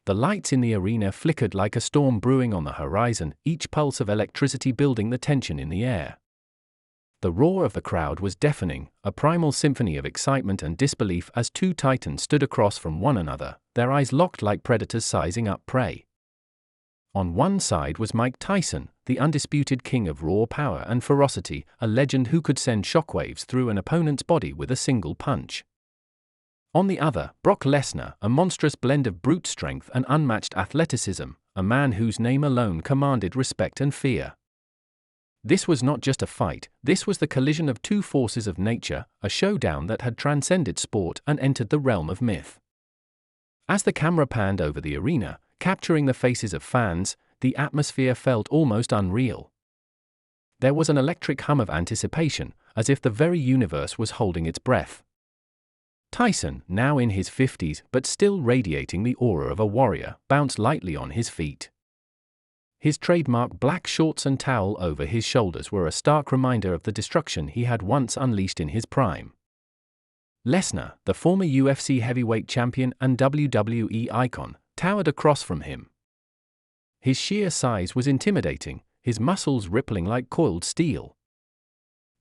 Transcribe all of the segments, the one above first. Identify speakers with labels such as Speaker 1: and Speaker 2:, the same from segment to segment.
Speaker 1: The lights in the arena flickered like a storm brewing on the horizon, each pulse of electricity building the tension in the air. The roar of the crowd was deafening, a primal symphony of excitement and disbelief as two titans stood across from one another, their eyes locked like predators sizing up prey. On one side was Mike Tyson, the undisputed king of raw power and ferocity, a legend who could send shockwaves through an opponent's body with a single punch. On the other, Broke Lesnar, a monstrous blend of brute strength and unmatched athleticism, a man whose name alone commanded respect and fear. This was not just a fight, this was the collision of two forces of nature, a showdown that had transcended sport and entered the realm of myth. As the camera panned over the arena, capturing the faces of fans, the atmosphere felt almost unreal. There was an electric hum of anticipation, as if the very universe was holding its breath. Tyson, now in his 50s but still radiating the aura of a warrior, bounced lightly on his feet. His trademark black shorts and towel over his shoulders were a stark reminder of the destruction he had once unleashed in his prime. Lesnar, the former UFC heavyweight champion and WWE icon, towered across from him. His sheer size was intimidating, his muscles rippling like coiled steel.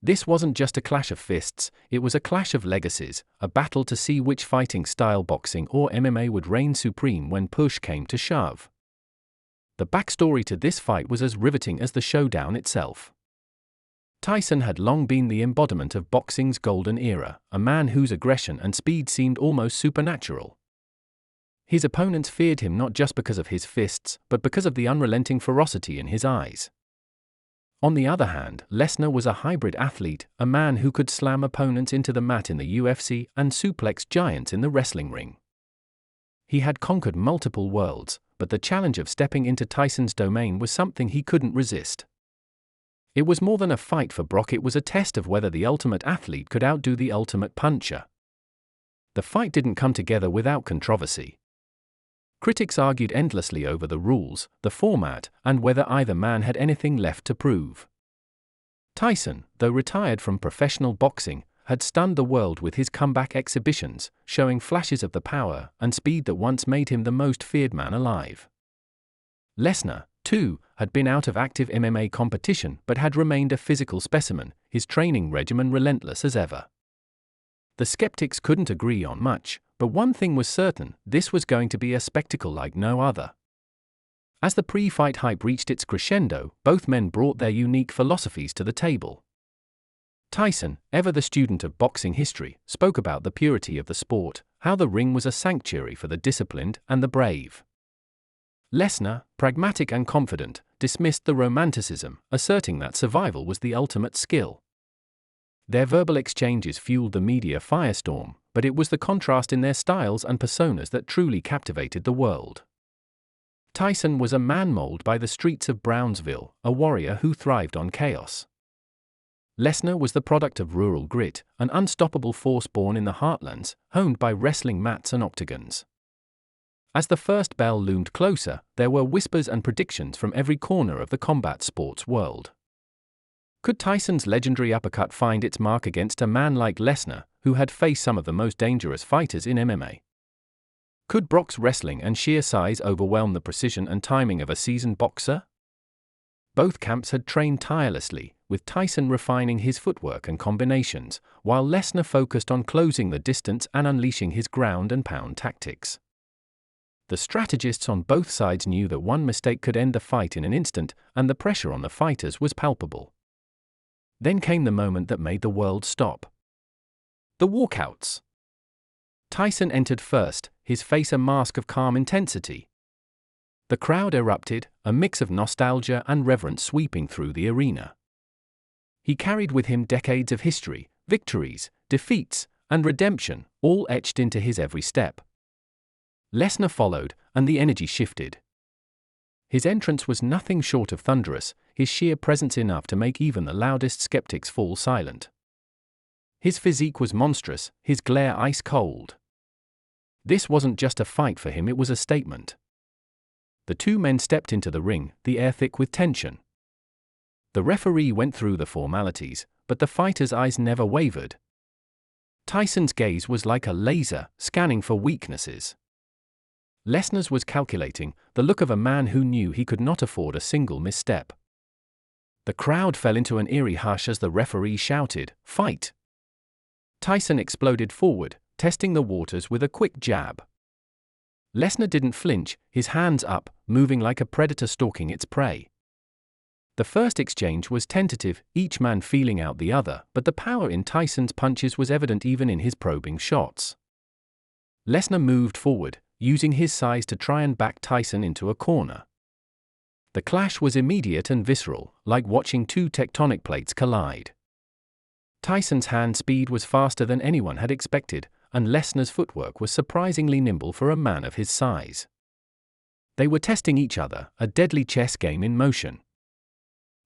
Speaker 1: This wasn't just a clash of fists, it was a clash of legacies, a battle to see which fighting style, boxing or MMA, would reign supreme when push came to shove. The backstory to this fight was as riveting as the showdown itself. Tyson had long been the embodiment of boxing's golden era, a man whose aggression and speed seemed almost supernatural. His opponents feared him not just because of his fists, but because of the unrelenting ferocity in his eyes. On the other hand, Lesnar was a hybrid athlete, a man who could slam opponents into the mat in the UFC and suplex giants in the wrestling ring. He had conquered multiple worlds, but the challenge of stepping into Tyson's domain was something he couldn't resist. It was more than a fight for Brock, it was a test of whether the ultimate athlete could outdo the ultimate puncher. The fight didn't come together without controversy. Critics argued endlessly over the rules, the format, and whether either man had anything left to prove. Tyson, though retired from professional boxing, had stunned the world with his comeback exhibitions, showing flashes of the power and speed that once made him the most feared man alive. Lesnar, too, had been out of active MMA competition but had remained a physical specimen, his training regimen relentless as ever. The skeptics couldn't agree on much, but one thing was certain, this was going to be a spectacle like no other. As the pre-fight hype reached its crescendo, both men brought their unique philosophies to the table. Tyson, ever the student of boxing history, spoke about the purity of the sport, how the ring was a sanctuary for the disciplined and the brave. Lesnar, pragmatic and confident, dismissed the romanticism, asserting that survival was the ultimate skill. Their verbal exchanges fueled the media firestorm, but it was the contrast in their styles and personas that truly captivated the world. Tyson was a man molded by the streets of Brownsville, a warrior who thrived on chaos. Lesnar was the product of rural grit, an unstoppable force born in the heartlands, honed by wrestling mats and octagons. As the first bell loomed closer, there were whispers and predictions from every corner of the combat sports world. Could Tyson's legendary uppercut find its mark against a man like Lesnar, who had faced some of the most dangerous fighters in MMA? Could Brock's wrestling and sheer size overwhelm the precision and timing of a seasoned boxer? Both camps had trained tirelessly, with Tyson refining his footwork and combinations, while Lesnar focused on closing the distance and unleashing his ground and pound tactics. The strategists on both sides knew that one mistake could end the fight in an instant, and the pressure on the fighters was palpable. Then came the moment that made the world stop. The walkouts. Tyson entered first, his face a mask of calm intensity. The crowd erupted, a mix of nostalgia and reverence sweeping through the arena. He carried with him decades of history, victories, defeats, and redemption, all etched into his every step. Lesnar followed, and the energy shifted. His entrance was nothing short of thunderous, his sheer presence enough to make even the loudest skeptics fall silent. His physique was monstrous, his glare ice cold. This wasn't just a fight for him, it was a statement. The two men stepped into the ring, the air thick with tension. The referee went through the formalities, but the fighter's eyes never wavered. Tyson's gaze was like a laser, scanning for weaknesses. Lesnar's was calculating, the look of a man who knew he could not afford a single misstep. The crowd fell into an eerie hush as the referee shouted, "Fight!" Tyson exploded forward, testing the waters with a quick jab. Lesnar didn't flinch, his hands up, moving like a predator stalking its prey. The first exchange was tentative, each man feeling out the other, but the power in Tyson's punches was evident even in his probing shots. Lesnar moved forward, using his size to try and back Tyson into a corner. The clash was immediate and visceral, like watching two tectonic plates collide. Tyson's hand speed was faster than anyone had expected, and Lesnar's footwork was surprisingly nimble for a man of his size. They were testing each other, a deadly chess game in motion.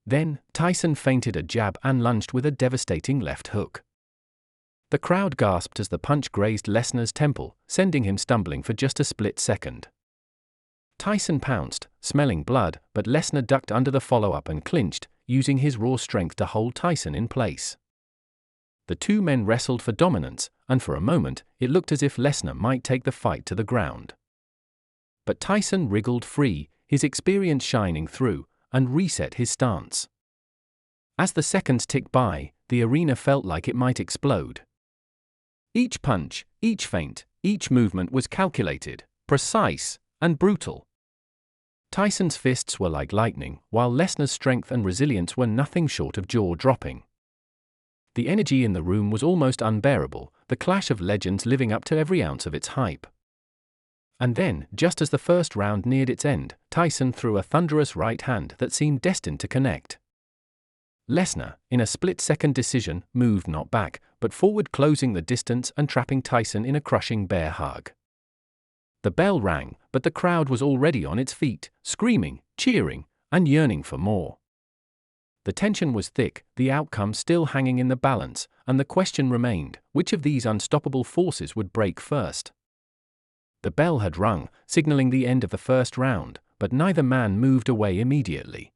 Speaker 1: Then, Tyson feinted a jab and lunged with a devastating left hook. The crowd gasped as the punch grazed Lesnar's temple, sending him stumbling for just a split second. Tyson pounced, smelling blood, but Lesnar ducked under the follow-up and clinched, using his raw strength to hold Tyson in place. The two men wrestled for dominance, and for a moment, it looked as if Lesnar might take the fight to the ground. But Tyson wriggled free, his experience shining through, and reset his stance. As the seconds ticked by, the arena felt like it might explode. Each punch, each feint, each movement was calculated, precise, and brutal. Tyson's fists were like lightning, while Lesnar's strength and resilience were nothing short of jaw-dropping. The energy in the room was almost unbearable, the clash of legends living up to every ounce of its hype. And then, just as the first round neared its end, Tyson threw a thunderous right hand that seemed destined to connect. Lesnar, in a split-second decision, moved not back, but forward, closing the distance and trapping Tyson in a crushing bear hug. The bell rang, but the crowd was already on its feet, screaming, cheering, and yearning for more. The tension was thick, the outcome still hanging in the balance, and the question remained, which of these unstoppable forces would break first? The bell had rung, signaling the end of the first round, but neither man moved away immediately.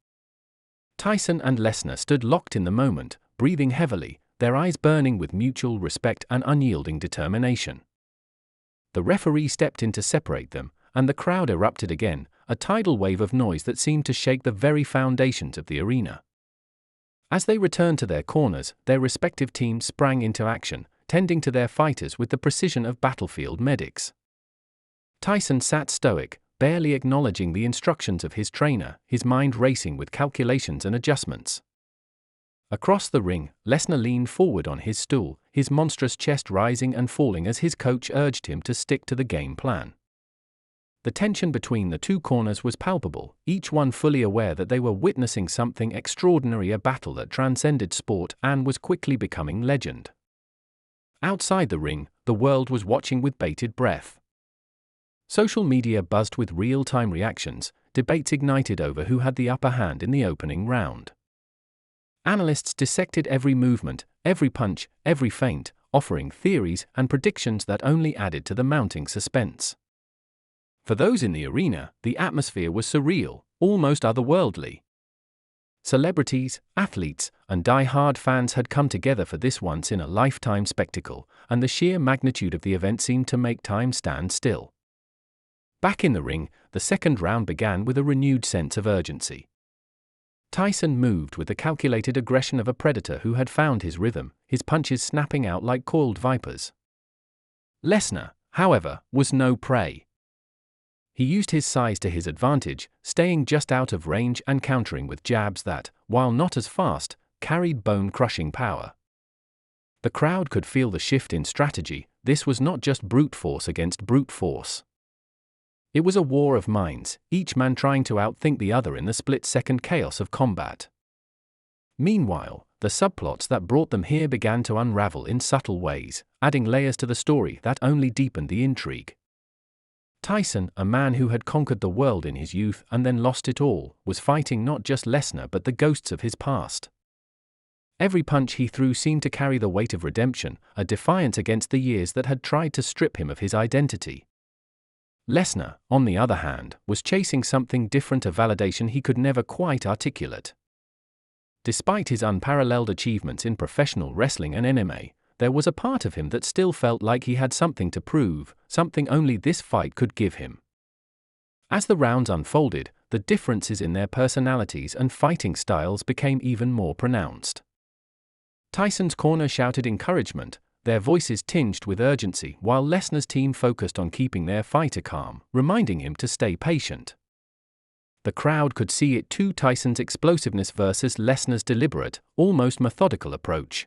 Speaker 1: Tyson and Lesnar stood locked in the moment, breathing heavily, their eyes burning with mutual respect and unyielding determination. The referee stepped in to separate them, and the crowd erupted again, a tidal wave of noise that seemed to shake the very foundations of the arena. As they returned to their corners, their respective teams sprang into action, tending to their fighters with the precision of battlefield medics. Tyson sat stoic, barely acknowledging the instructions of his trainer, his mind racing with calculations and adjustments. Across the ring, Lesnar leaned forward on his stool, his monstrous chest rising and falling as his coach urged him to stick to the game plan. The tension between the two corners was palpable, each one fully aware that they were witnessing something extraordinary, a battle that transcended sport and was quickly becoming legend. Outside the ring, the world was watching with bated breath. Social media buzzed with real-time reactions, debates ignited over who had the upper hand in the opening round. Analysts dissected every movement, every punch, every feint, offering theories and predictions that only added to the mounting suspense. For those in the arena, the atmosphere was surreal, almost otherworldly. Celebrities, athletes, and die-hard fans had come together for this once-in-a-lifetime spectacle, and the sheer magnitude of the event seemed to make time stand still. Back in the ring, the second round began with a renewed sense of urgency. Tyson moved with the calculated aggression of a predator who had found his rhythm, his punches snapping out like coiled vipers. Lesnar, however, was no prey. He used his size to his advantage, staying just out of range and countering with jabs that, while not as fast, carried bone-crushing power. The crowd could feel the shift in strategy. This was not just brute force against brute force. It was a war of minds, each man trying to outthink the other in the split-second chaos of combat. Meanwhile, the subplots that brought them here began to unravel in subtle ways, adding layers to the story that only deepened the intrigue. Tyson, a man who had conquered the world in his youth and then lost it all, was fighting not just Lesnar but the ghosts of his past. Every punch he threw seemed to carry the weight of redemption, a defiance against the years that had tried to strip him of his identity. Lesnar, on the other hand, was chasing something different, a validation he could never quite articulate. Despite his unparalleled achievements in professional wrestling and MMA, there was a part of him that still felt like he had something to prove, something only this fight could give him. As the rounds unfolded, the differences in their personalities and fighting styles became even more pronounced. Tyson's corner shouted encouragement, their voices tinged with urgency, while Lesnar's team focused on keeping their fighter calm, reminding him to stay patient. The crowd could see it too, Tyson's explosiveness versus Lesnar's deliberate, almost methodical approach.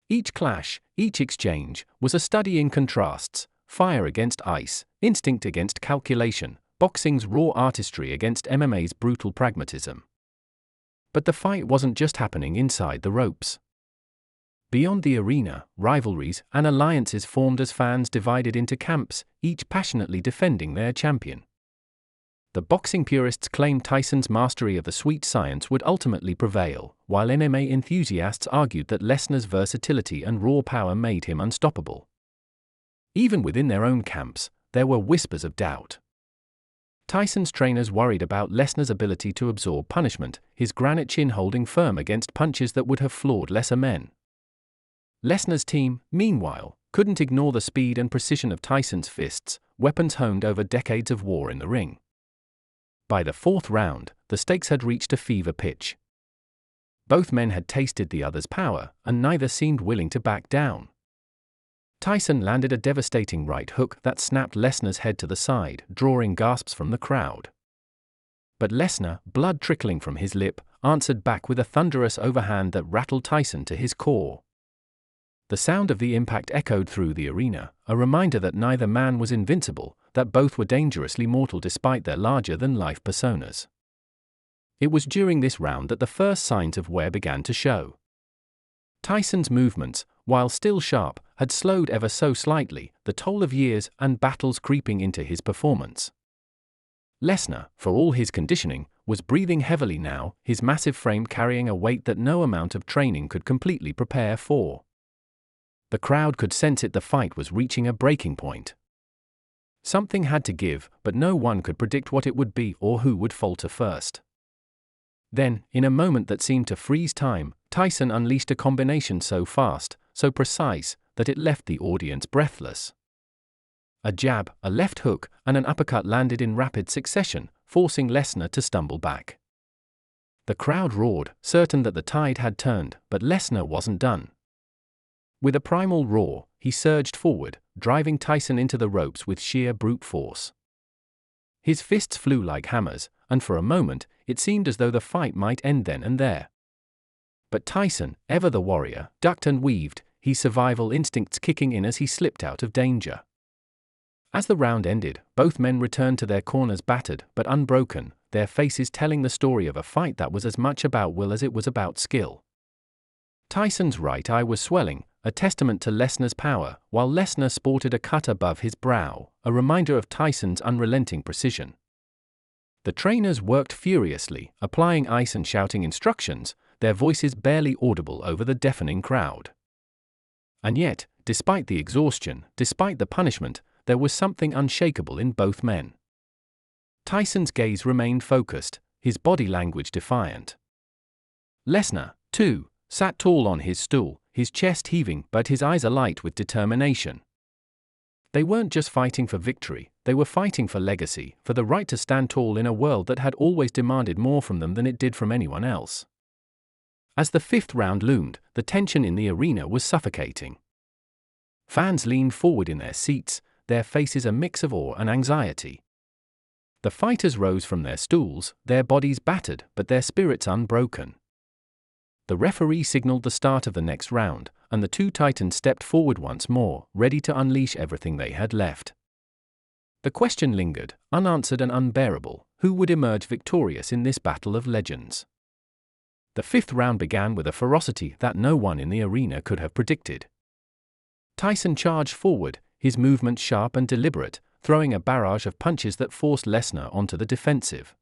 Speaker 1: Each clash, each exchange, was a study in contrasts, fire against ice, instinct against calculation, boxing's raw artistry against MMA's brutal pragmatism. But the fight wasn't just happening inside the ropes. Beyond the arena, rivalries and alliances formed as fans divided into camps, each passionately defending their champion. The boxing purists claimed Tyson's mastery of the sweet science would ultimately prevail, while MMA enthusiasts argued that Lesnar's versatility and raw power made him unstoppable. Even within their own camps, there were whispers of doubt. Tyson's trainers worried about Lesnar's ability to absorb punishment, his granite chin holding firm against punches that would have floored lesser men. Lesnar's team, meanwhile, couldn't ignore the speed and precision of Tyson's fists, weapons honed over decades of war in the ring. By the fourth round, the stakes had reached a fever pitch. Both men had tasted the other's power, and neither seemed willing to back down. Tyson landed a devastating right hook that snapped Lesnar's head to the side, drawing gasps from the crowd. But Lesnar, blood trickling from his lip, answered back with a thunderous overhand that rattled Tyson to his core. The sound of the impact echoed through the arena, a reminder that neither man was invincible, that both were dangerously mortal despite their larger-than-life personas. It was during this round that the first signs of wear began to show. Tyson's movements, while still sharp, had slowed ever so slightly, the toll of years and battles creeping into his performance. Lesnar, for all his conditioning, was breathing heavily now, his massive frame carrying a weight that no amount of training could completely prepare for. The crowd could sense it, the fight was reaching a breaking point. Something had to give, but no one could predict what it would be or who would falter first. Then, in a moment that seemed to freeze time, Tyson unleashed a combination so fast, so precise, that it left the audience breathless. A jab, a left hook, and an uppercut landed in rapid succession, forcing Lesnar to stumble back. The crowd roared, certain that the tide had turned, but Lesnar wasn't done. With a primal roar, he surged forward, driving Tyson into the ropes with sheer brute force. His fists flew like hammers, and for a moment, it seemed as though the fight might end then and there. But Tyson, ever the warrior, ducked and weaved, his survival instincts kicking in as he slipped out of danger. As the round ended, both men returned to their corners battered but unbroken, their faces telling the story of a fight that was as much about will as it was about skill. Tyson's right eye was swelling, a testament to Lesnar's power, while Lesnar sported a cut above his brow, a reminder of Tyson's unrelenting precision. The trainers worked furiously, applying ice and shouting instructions, their voices barely audible over the deafening crowd. And yet, despite the exhaustion, despite the punishment, there was something unshakable in both men. Tyson's gaze remained focused, his body language defiant. Lesnar, too, sat tall on his stool, his chest heaving but his eyes alight with determination. They weren't just fighting for victory, they were fighting for legacy, for the right to stand tall in a world that had always demanded more from them than it did from anyone else. As the fifth round loomed, the tension in the arena was suffocating. Fans leaned forward in their seats, their faces a mix of awe and anxiety. The fighters rose from their stools, their bodies battered but their spirits unbroken. The referee signaled the start of the next round, and the two titans stepped forward once more, ready to unleash everything they had left. The question lingered, unanswered and unbearable: who would emerge victorious in this battle of legends? The fifth round began with a ferocity that no one in the arena could have predicted. Tyson charged forward, his movements sharp and deliberate, throwing a barrage of punches that forced Lesnar onto the defensive.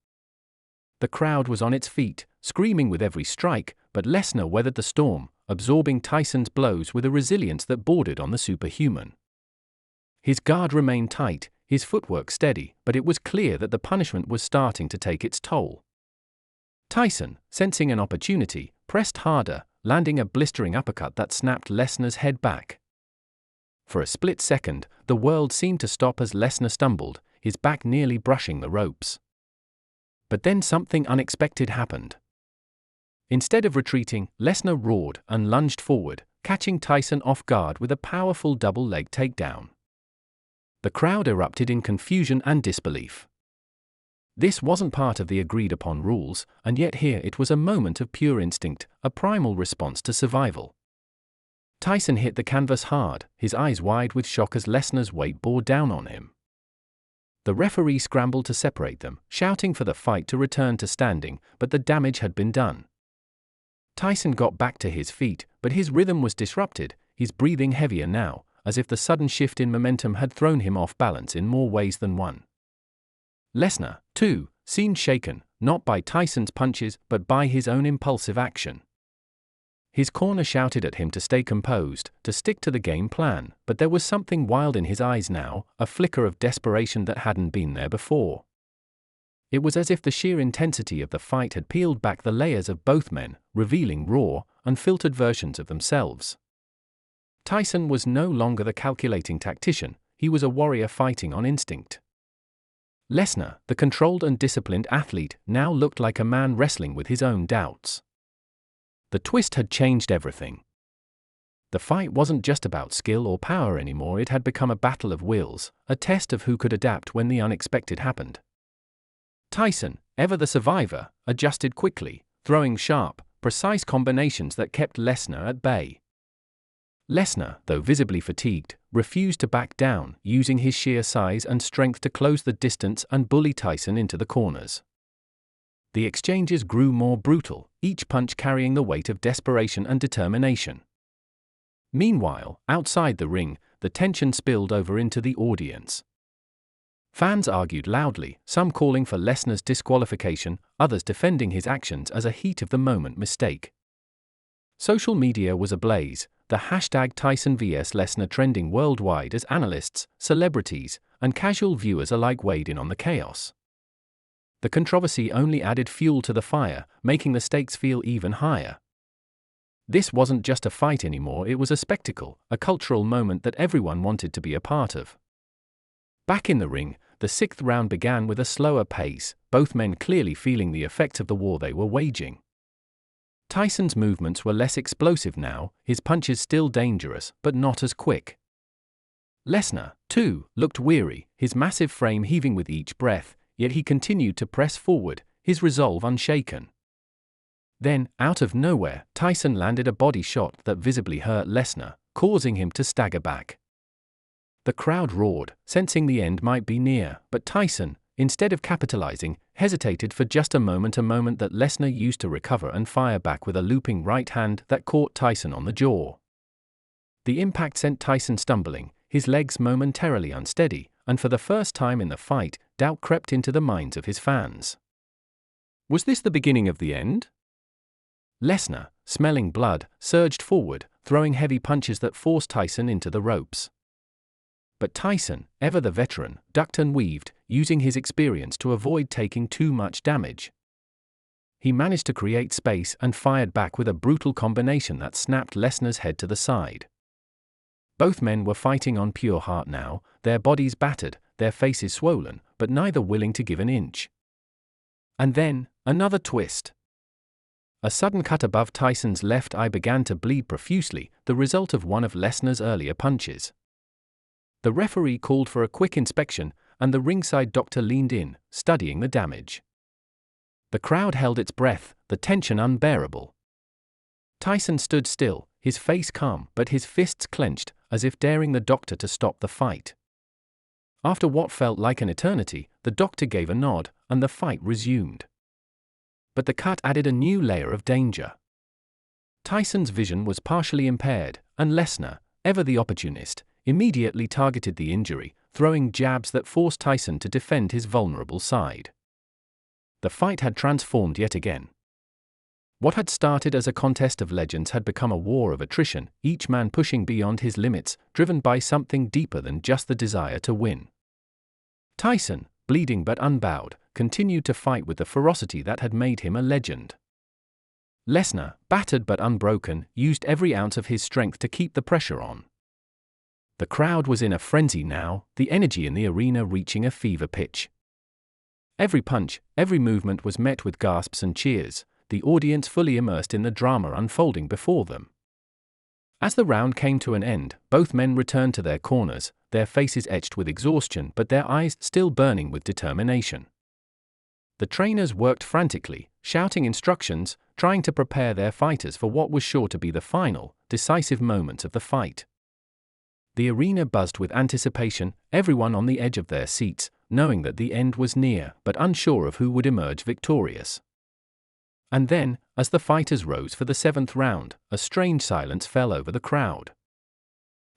Speaker 1: The crowd was on its feet, screaming with every strike, but Lesnar weathered the storm, absorbing Tyson's blows with a resilience that bordered on the superhuman. His guard remained tight, his footwork steady, but it was clear that the punishment was starting to take its toll. Tyson, sensing an opportunity, pressed harder, landing a blistering uppercut that snapped Lesnar's head back. For a split second, the world seemed to stop as Lesnar stumbled, his back nearly brushing the ropes. But then something unexpected happened. Instead of retreating, Lesnar roared and lunged forward, catching Tyson off guard with a powerful double-leg takedown. The crowd erupted in confusion and disbelief. This wasn't part of the agreed-upon rules, and yet here it was a moment of pure instinct, a primal response to survival. Tyson hit the canvas hard, his eyes wide with shock as Lesnar's weight bore down on him. The referee scrambled to separate them, shouting for the fight to return to standing, but the damage had been done. Tyson got back to his feet, but his rhythm was disrupted, his breathing heavier now, as if the sudden shift in momentum had thrown him off balance in more ways than one. Lesnar, too, seemed shaken, not by Tyson's punches but by his own impulsive action. His corner shouted at him to stay composed, to stick to the game plan, but there was something wild in his eyes now, a flicker of desperation that hadn't been there before. It was as if the sheer intensity of the fight had peeled back the layers of both men, revealing raw, unfiltered versions of themselves. Tyson was no longer the calculating tactician, he was a warrior fighting on instinct. Lesnar, the controlled and disciplined athlete, now looked like a man wrestling with his own doubts. The twist had changed everything. The fight wasn't just about skill or power anymore, it had become a battle of wills, a test of who could adapt when the unexpected happened. Tyson, ever the survivor, adjusted quickly, throwing sharp, precise combinations that kept Lesnar at bay. Lesnar, though visibly fatigued, refused to back down, using his sheer size and strength to close the distance and bully Tyson into the corners. The exchanges grew more brutal, each punch carrying the weight of desperation and determination. Meanwhile, outside the ring, the tension spilled over into the audience. Fans argued loudly, some calling for Lesnar's disqualification, others defending his actions as a heat-of-the-moment mistake. Social media was ablaze, the hashtag Tyson vs Lesnar trending worldwide as analysts, celebrities, and casual viewers alike weighed in on the chaos. The controversy only added fuel to the fire, making the stakes feel even higher. This wasn't just a fight anymore, it was a spectacle, a cultural moment that everyone wanted to be a part of. Back in the ring, the sixth round began with a slower pace, both men clearly feeling the effects of the war they were waging. Tyson's movements were less explosive now, his punches still dangerous, but not as quick. Lesnar, too, looked weary, his massive frame heaving with each breath, yet he continued to press forward, his resolve unshaken. Then, out of nowhere, Tyson landed a body shot that visibly hurt Lesnar, causing him to stagger back. The crowd roared, sensing the end might be near, but Tyson, instead of capitalizing, hesitated for just a moment that Lesnar used to recover and fire back with a looping right hand that caught Tyson on the jaw. The impact sent Tyson stumbling, his legs momentarily unsteady, and for the first time in the fight, doubt crept into the minds of his fans. Was this the beginning of the end? Lesnar, smelling blood, surged forward, throwing heavy punches that forced Tyson into the ropes. But Tyson, ever the veteran, ducked and weaved, using his experience to avoid taking too much damage. He managed to create space and fired back with a brutal combination that snapped Lesnar's head to the side. Both men were fighting on pure heart now, their bodies battered, their faces swollen, but neither willing to give an inch. And then, another twist. A sudden cut above Tyson's left eye began to bleed profusely, the result of one of Lesnar's earlier punches. The referee called for a quick inspection, and the ringside doctor leaned in, studying the damage. The crowd held its breath, the tension unbearable. Tyson stood still, his face calm, but his fists clenched, as if daring the doctor to stop the fight. After what felt like an eternity, the doctor gave a nod, and the fight resumed. But the cut added a new layer of danger. Tyson's vision was partially impaired, and Lesnar, ever the opportunist, immediately targeted the injury, throwing jabs that forced Tyson to defend his vulnerable side. The fight had transformed yet again. What had started as a contest of legends had become a war of attrition, each man pushing beyond his limits, driven by something deeper than just the desire to win. Tyson, bleeding but unbowed, continued to fight with the ferocity that had made him a legend. Lesnar, battered but unbroken, used every ounce of his strength to keep the pressure on. The crowd was in a frenzy now, the energy in the arena reaching a fever pitch. Every punch, every movement was met with gasps and cheers, the audience fully immersed in the drama unfolding before them. As the round came to an end, both men returned to their corners, their faces etched with exhaustion but their eyes still burning with determination. The trainers worked frantically, shouting instructions, trying to prepare their fighters for what was sure to be the final, decisive moments of the fight. The arena buzzed with anticipation, everyone on the edge of their seats, knowing that the end was near but unsure of who would emerge victorious. And then, as the fighters rose for the 7th round, a strange silence fell over the crowd.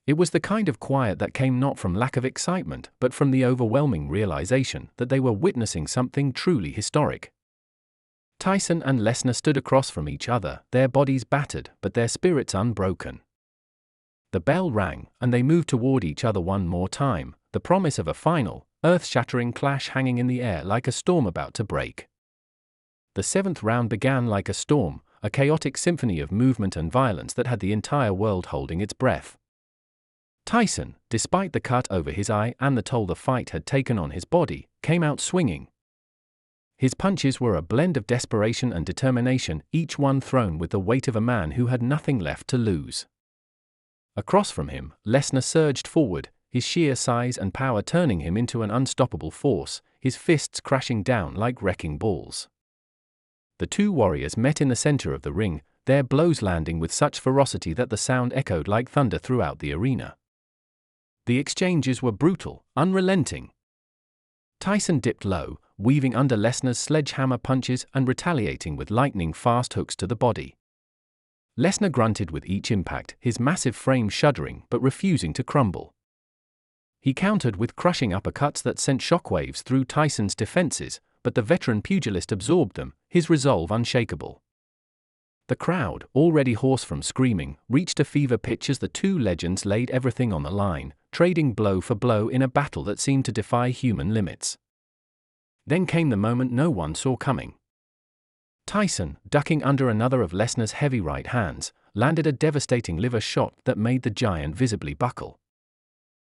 Speaker 1: It was the kind of quiet that came not from lack of excitement but from the overwhelming realization that they were witnessing something truly historic. Tyson and Lesnar stood across from each other, their bodies battered but their spirits unbroken. The bell rang, and they moved toward each other one more time, the promise of a final, earth-shattering clash hanging in the air like a storm about to break. The 7th round began like a storm, a chaotic symphony of movement and violence that had the entire world holding its breath. Tyson, despite the cut over his eye and the toll the fight had taken on his body, came out swinging. His punches were a blend of desperation and determination, each one thrown with the weight of a man who had nothing left to lose. Across from him, Lesnar surged forward, his sheer size and power turning him into an unstoppable force, his fists crashing down like wrecking balls. The two warriors met in the center of the ring, their blows landing with such ferocity that the sound echoed like thunder throughout the arena. The exchanges were brutal, unrelenting. Tyson dipped low, weaving under Lesnar's sledgehammer punches and retaliating with lightning-fast hooks to the body. Lesnar grunted with each impact, his massive frame shuddering but refusing to crumble. He countered with crushing uppercuts that sent shockwaves through Tyson's defenses, but the veteran pugilist absorbed them, his resolve unshakable. The crowd, already hoarse from screaming, reached a fever pitch as the two legends laid everything on the line, trading blow for blow in a battle that seemed to defy human limits. Then came the moment no one saw coming. Tyson, ducking under another of Lesnar's heavy right hands, landed a devastating liver shot that made the giant visibly buckle.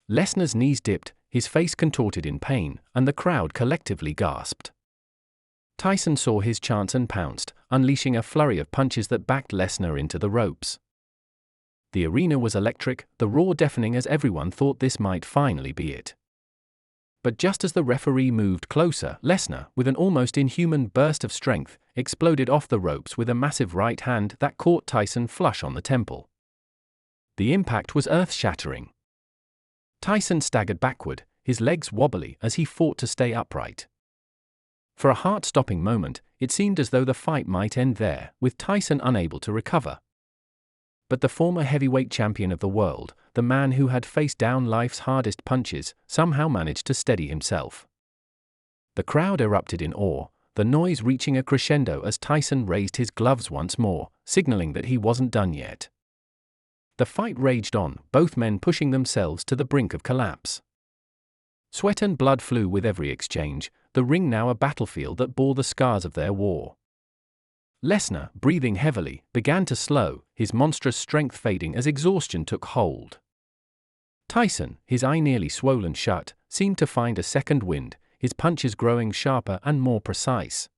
Speaker 1: Lesnar's knees dipped, his face contorted in pain, and the crowd collectively gasped. Tyson saw his chance and pounced, unleashing a flurry of punches that backed Lesnar into the ropes. The arena was electric, the roar deafening as everyone thought this might finally be it. But just as the referee moved closer, Lesnar, with an almost inhuman burst of strength, exploded off the ropes with a massive right hand that caught Tyson flush on the temple. The impact was earth-shattering. Tyson staggered backward, his legs wobbly as he fought to stay upright. For a heart-stopping moment, it seemed as though the fight might end there, with Tyson unable to recover. But the former heavyweight champion of the world, the man who had faced down life's hardest punches, somehow managed to steady himself. The crowd erupted in awe, the noise reaching a crescendo as Tyson raised his gloves once more, signaling that he wasn't done yet. The fight raged on, both men pushing themselves to the brink of collapse. Sweat and blood flew with every exchange, the ring now a battlefield that bore the scars of their war. Lesnar, breathing heavily, began to slow, his monstrous strength fading as exhaustion took hold. Tyson, his eye nearly swollen shut, seemed to find a second wind, his punches growing sharper and more precise.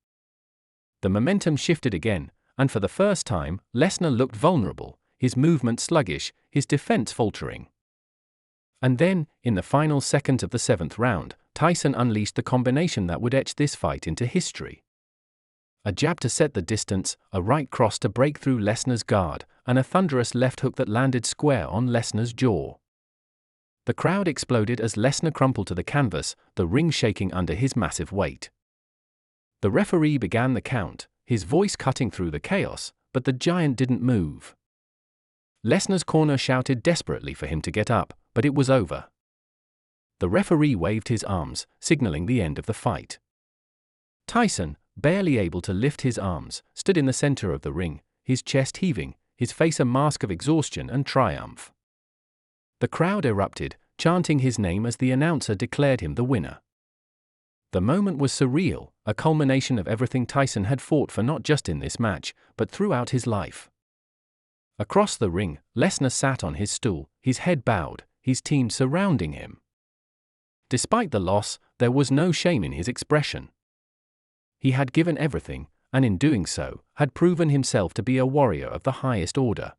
Speaker 1: The momentum shifted again, and for the first time, Lesnar looked vulnerable, his movement sluggish, his defense faltering. And then, in the final seconds of the 7th round, Tyson unleashed the combination that would etch this fight into history. A jab to set the distance, a right cross to break through Lesnar's guard, and a thunderous left hook that landed square on Lesnar's jaw. The crowd exploded as Lesnar crumpled to the canvas, the ring shaking under his massive weight. The referee began the count, his voice cutting through the chaos, but the giant didn't move. Lesnar's corner shouted desperately for him to get up, but it was over. The referee waved his arms, signaling the end of the fight. Tyson, barely able to lift his arms, stood in the center of the ring, his chest heaving, his face a mask of exhaustion and triumph. The crowd erupted, chanting his name as the announcer declared him the winner. The moment was surreal, a culmination of everything Tyson had fought for not just in this match, but throughout his life. Across the ring, Lesnar sat on his stool, his head bowed, his team surrounding him. Despite the loss, there was no shame in his expression. He had given everything, and in doing so, had proven himself to be a warrior of the highest order.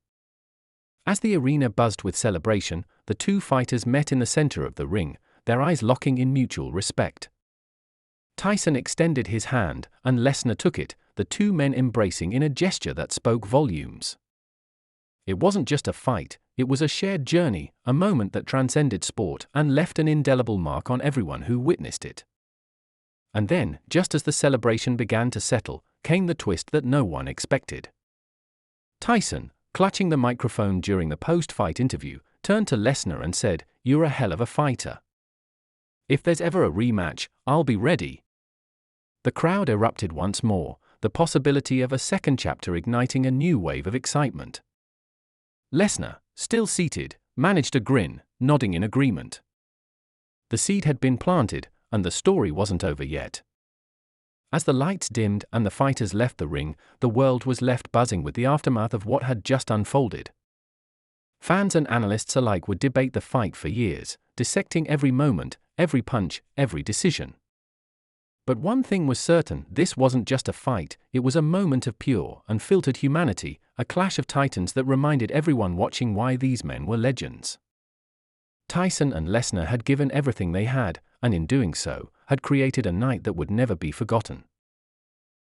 Speaker 1: As the arena buzzed with celebration, the two fighters met in the center of the ring, their eyes locking in mutual respect. Tyson extended his hand, and Lesnar took it, the two men embracing in a gesture that spoke volumes. It wasn't just a fight, it was a shared journey, a moment that transcended sport and left an indelible mark on everyone who witnessed it. And then, just as the celebration began to settle, came the twist that no one expected. Tyson, clutching the microphone during the post-fight interview, turned to Lesnar and said, "You're a hell of a fighter. If there's ever a rematch, I'll be ready." The crowd erupted once more, the possibility of a second chapter igniting a new wave of excitement. Lesnar, still seated, managed a grin, nodding in agreement. The seed had been planted, and the story wasn't over yet. As the lights dimmed and the fighters left the ring, the world was left buzzing with the aftermath of what had just unfolded. Fans and analysts alike would debate the fight for years, dissecting every moment, every punch, every decision. But one thing was certain, this wasn't just a fight, it was a moment of pure, unfiltered humanity, a clash of titans that reminded everyone watching why these men were legends. Tyson and Lesnar had given everything they had, and in doing so, had created a night that would never be forgotten.